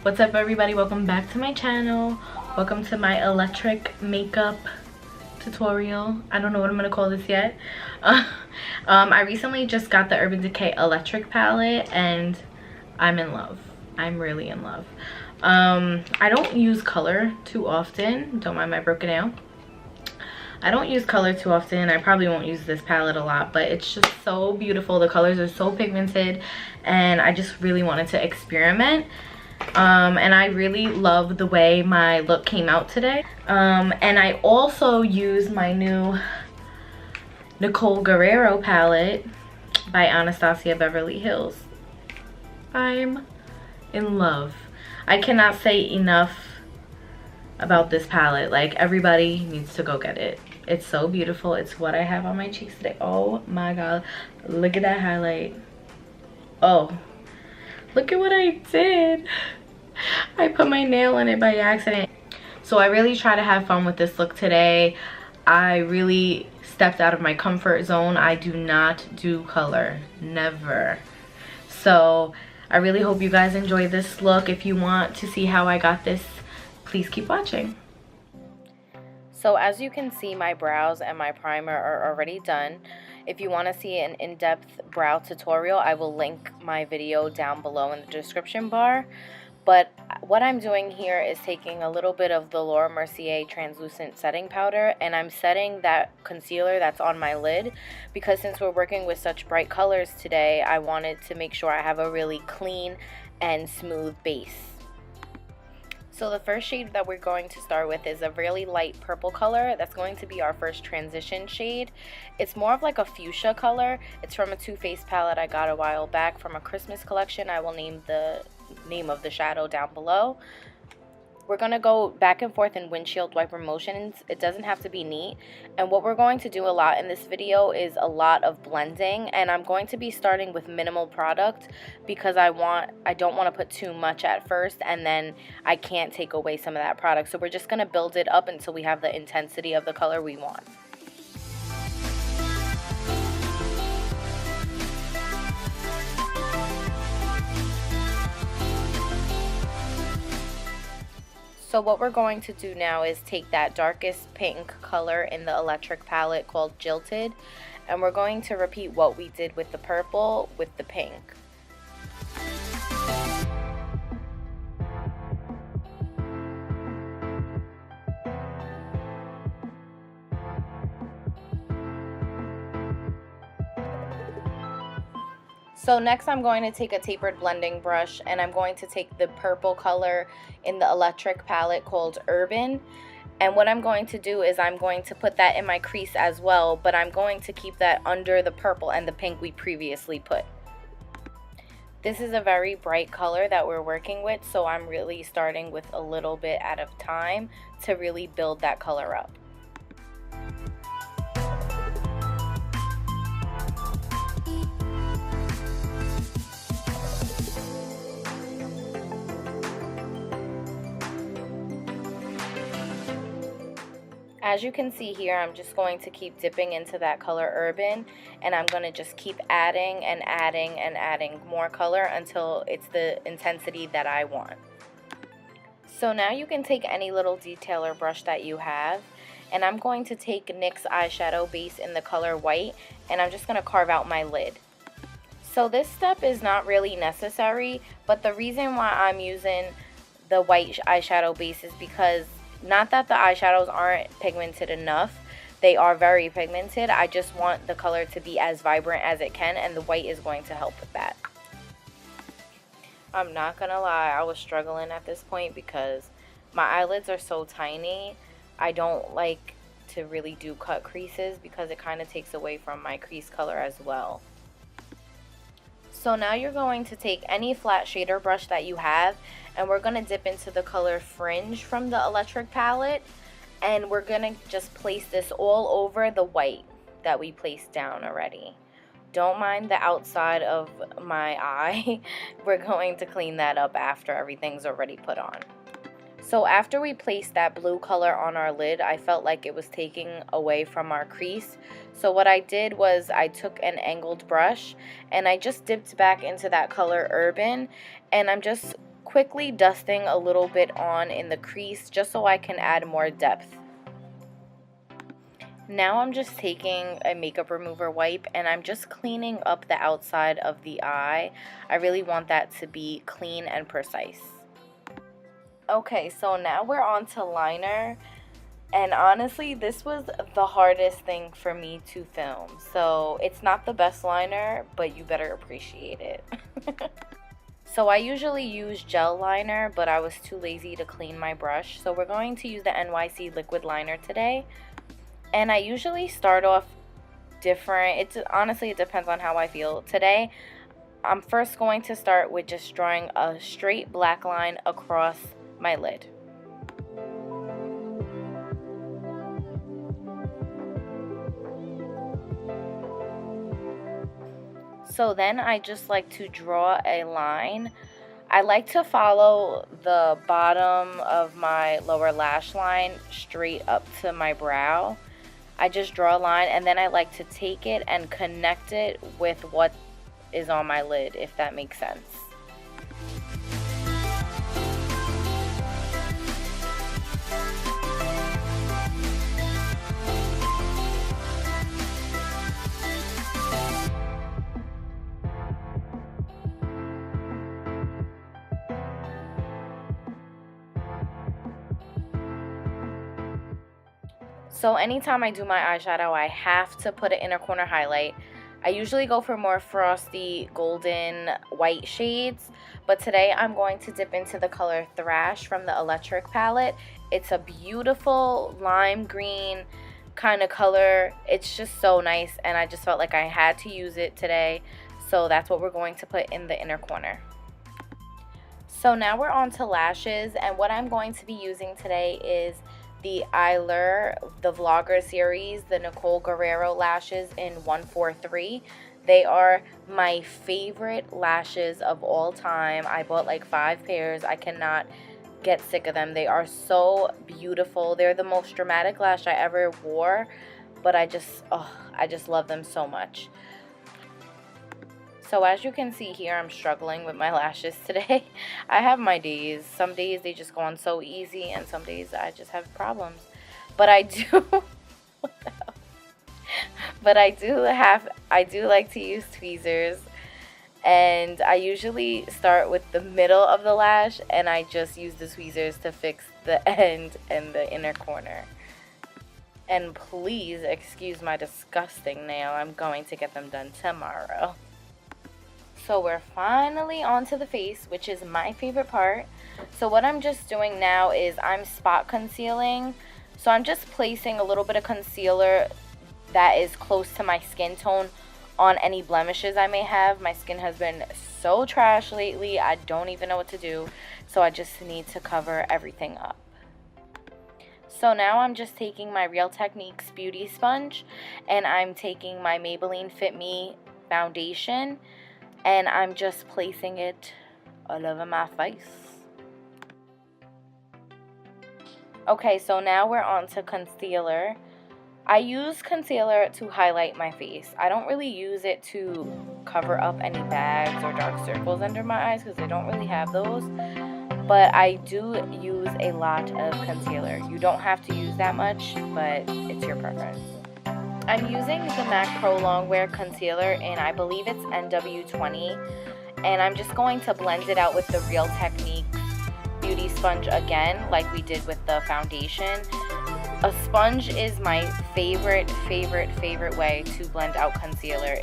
What's up, everybody? Welcome back to my channel. Welcome to my electric makeup tutorial. I don't know what I'm gonna call this yet. I recently just got the Urban Decay electric palette and I'm in love. I'm really in love. I don't use color too often. Don't mind my broken nail. I don't use color too often. I probably won't use this palette a lot, but it's just so beautiful. The colors are so pigmented and I just really wanted to experiment. And I really love the way my look came out today. And I also use my new Nicole Guerriero palette by Anastasia Beverly Hills. I'm in love. I cannot say enough about this palette. Like, everybody needs to go get it. It's so beautiful. It's what I have on my cheeks today. Oh my god, look at that highlight. Oh, look at what I did. I put my nail in it by accident. So I really try to have fun with this look today. I really stepped out of my comfort zone. I do not do color, never. So I really hope you guys enjoy this look. If you want to see how I got this, please keep watching. So as you can see, my brows and my primer are already done. If you want to see an in-depth brow tutorial, I will link my video down below in the description bar. But what I'm doing here is taking a little bit of the Mercier translucent setting powder, and I'm setting that concealer that's on my lid, because since we're working with such bright colors today, I wanted to make sure I have a really clean and smooth base. So the first shade that we're going to start with is a really light purple color. That's going to be our first transition shade. It's more of like a fuchsia color. It's from a Too Faced palette I got a while back from a Christmas collection. I will name the name of the shadow down below. We're going to go back and forth in windshield wiper motions. It doesn't have to be neat. And what we're going to do a lot in this video is a lot of blending. And I'm going to be starting with minimal product because I don't want to put too much at first and then I can't take away some of that product. So we're just going to build it up until we have the intensity of the color we want. So what we're going to do now is take that darkest pink color in the electric palette called Jilted, and we're going to repeat what we did with the purple with the pink. So next I'm going to take a tapered blending brush and I'm going to take the purple color in the electric palette called Urban. And what I'm going to do is I'm going to put that in my crease as well, but I'm going to keep that under the purple and the pink we previously put. This is a very bright color that we're working with, so I'm really starting with a little bit at a time to really build that color up. As you can see here, I'm just going to keep dipping into that color Urban, and I'm going to just keep adding and adding and adding more color until it's the intensity that I want. So now you can take any little detailer brush that you have, and I'm going to take NYX eyeshadow base in the color White, and I'm just going to carve out my lid. So this step is not really necessary, but the reason why I'm using the white eyeshadow base is because not that the eyeshadows aren't pigmented enough. They are very pigmented. I just want the color to be as vibrant as it can, and the white is going to help with that. I'm not gonna lie, I was struggling at this point because my eyelids are so tiny. I don't like to really do cut creases because it kind of takes away from my crease color as well. So now you're going to take any flat shader brush that you have, and we're going to dip into the color Fringe from the electric palette, and we're going to just place this all over the white that we placed down already. Don't mind the outside of my eye. We're going to clean that up after everything's already put on. So after we placed that blue color on our lid, I felt like it was taking away from our crease. So what I did was I took an angled brush and I just dipped back into that color Urban, and I'm just quickly dusting a little bit on in the crease just so I can add more depth. Now I'm just taking a makeup remover wipe and I'm just cleaning up the outside of the eye. I really want that to be clean and precise. Okay, so now we're on to liner. And honestly, this was the hardest thing for me to film. So it's not the best liner, but you better appreciate it. So I usually use gel liner, but I was too lazy to clean my brush. So we're going to use the NYC Liquid Liner today. And I usually start off different. Honestly, it depends on how I feel. Today, I'm first going to start with just drawing a straight black line across my lid. So then I just like to draw a line. I like to follow the bottom of my lower lash line straight up to my brow. I just draw a line and then I like to take it and connect it with what is on my lid, if that makes sense. So anytime I do my eyeshadow, I have to put an inner corner highlight. I usually go for more frosty golden white shades, but today I'm going to dip into the color Thrash from the Electric palette. It's a beautiful lime green kind of color. It's just so nice, and I just felt like I had to use it today. So that's what we're going to put in the inner corner. So now we're on to lashes, and what I'm going to be using today is the Eyelure, the Vlogger series, the Nicole Guerriero lashes in 143. They are my favorite lashes of all time. I bought like 5 pairs. I cannot get sick of them. They are so beautiful. They're the most dramatic lash I ever wore, but I just love them so much. So as you can see here, I'm struggling with my lashes today. I have my days. Some days they just go on so easy, and some days I just have problems. But I do I do like to use tweezers, and I usually start with the middle of the lash and I just use the tweezers to fix the end and the inner corner. And please excuse my disgusting nail. I'm going to get them done tomorrow. So we're finally on to the face, which is my favorite part. So what I'm just doing now is I'm spot concealing. So I'm just placing a little bit of concealer that is close to my skin tone on any blemishes I may have. My skin has been so trash lately, I don't even know what to do. So I just need to cover everything up. So now I'm just taking my Real Techniques beauty sponge, and I'm taking my Maybelline Fit Me Foundation, and I'm just placing it all over my face. Okay, so now we're on to concealer. I use concealer to highlight my face. I don't really use it to cover up any bags or dark circles under my eyes because I don't really have those. But I do use a lot of concealer. You don't have to use that much, but it's your preference. I'm using the MAC Pro Longwear Concealer, and I believe it's NW20. And I'm just going to blend it out with the Real Techniques beauty sponge again, like we did with the foundation. A sponge is my favorite way to blend out concealer.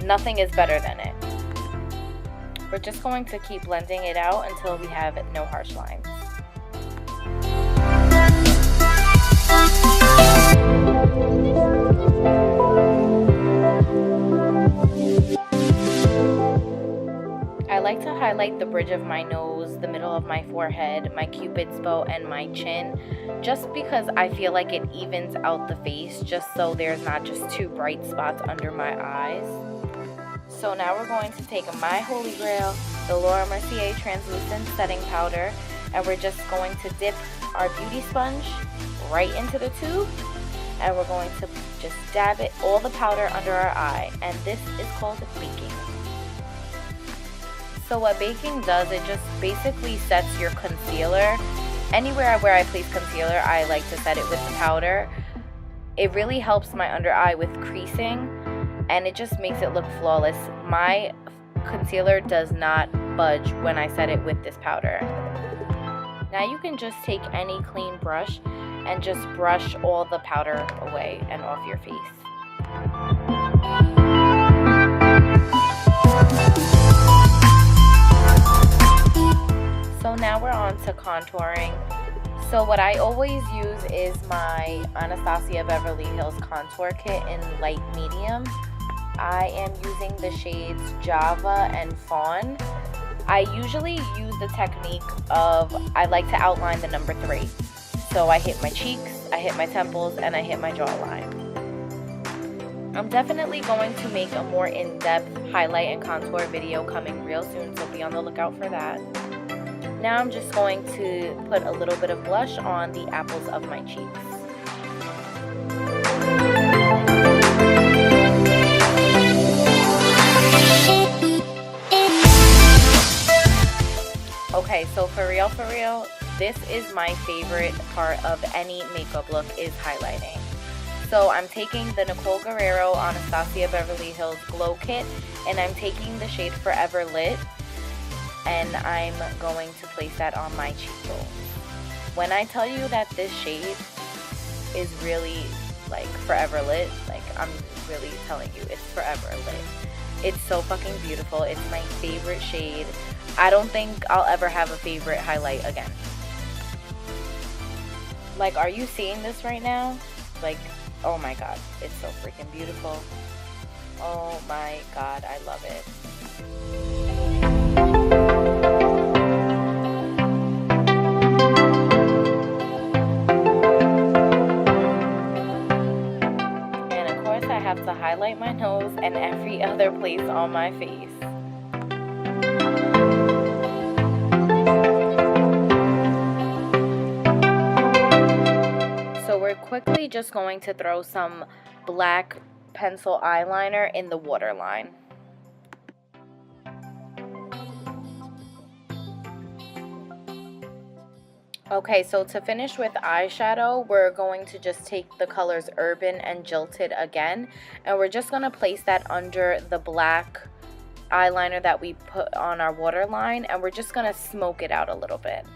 Nothing is better than it. We're just going to keep blending it out until we have no harsh lines. I like to highlight the bridge of my nose, the middle of my forehead, my cupid's bow, and my chin, just because I feel like it evens out the face, just so there's not just 2 bright spots under my eyes. So now we're going to take my holy grail, the Mercier translucent setting powder, and we're just going to dip our beauty sponge right into the tube, and we're going to just dab it, all the powder under our eye, and this is called baking. So what baking does, it just basically sets your concealer. Anywhere where I place concealer, I like to set it with the powder. It really helps my under eye with creasing, and it just makes it look flawless. My concealer does not budge when I set it with this powder. Now you can just take any clean brush and just brush all the powder away and off your face. So now we're on to contouring. So what I always use is my Anastasia Beverly Hills Contour Kit in light medium. I am using the shades Java and Fawn. I usually use the technique of, I like to outline the number 3. So I hit my cheeks, I hit my temples, and I hit my jawline. I'm definitely going to make a more in-depth highlight and contour video coming real soon, so be on the lookout for that. Now I'm just going to put a little bit of blush on the apples of my cheeks. Okay, so for real, this is my favorite part of any makeup look, is highlighting. So I'm taking the Nicole Guerriero Anastasia Beverly Hills Glow Kit, and I'm taking the shade Forever Lit, and I'm going to place that on my cheekbone. When I tell you that this shade is really like forever lit, like I'm really telling you, it's forever lit. It's so fucking beautiful. It's my favorite shade. I don't think I'll ever have a favorite highlight again. Like, are you seeing this right now? Like, oh my god, it's so freaking beautiful. Oh my god, I love it. To highlight my nose and every other place on my face. So we're quickly just going to throw some black pencil eyeliner in the waterline. Okay, so to finish with eyeshadow, we're going to just take the colors Urban and Jilted again, and we're just going to place that under the black eyeliner that we put on our waterline, and we're just going to smoke it out a little bit.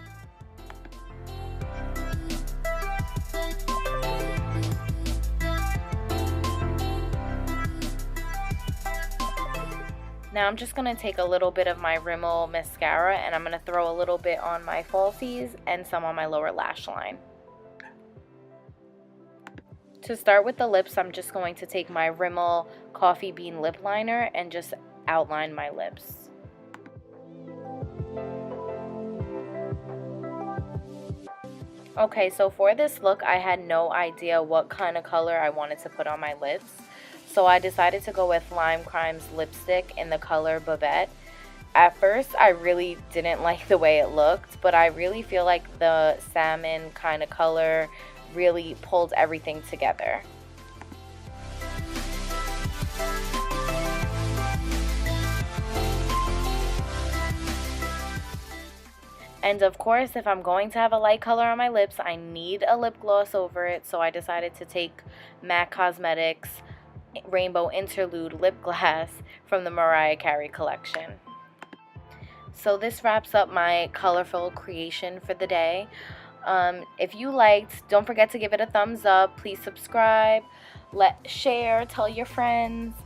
Now I'm just going to take a little bit of my Rimmel mascara, and I'm going to throw a little bit on my falsies and some on my lower lash line. To start with the lips, I'm just going to take my Rimmel Coffee Bean Lip Liner and just outline my lips. Okay, so for this look, I had no idea what kind of color I wanted to put on my lips. So I decided to go with Lime Crime's lipstick in the color Babette. At first, I really didn't like the way it looked, but I really feel like the salmon kind of color really pulled everything together. And of course, if I'm going to have a light color on my lips, I need a lip gloss over it. So I decided to take MAC Cosmetics Rainbow Interlude Lip Glass from the Mariah Carey collection. So this wraps up my colorful creation for the day. If you liked, don't forget to give it a thumbs up. Please subscribe, share, tell your friends,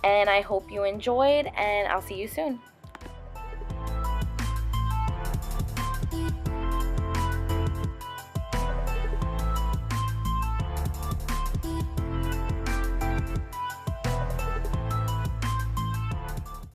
and I hope you enjoyed, and I'll see you soon.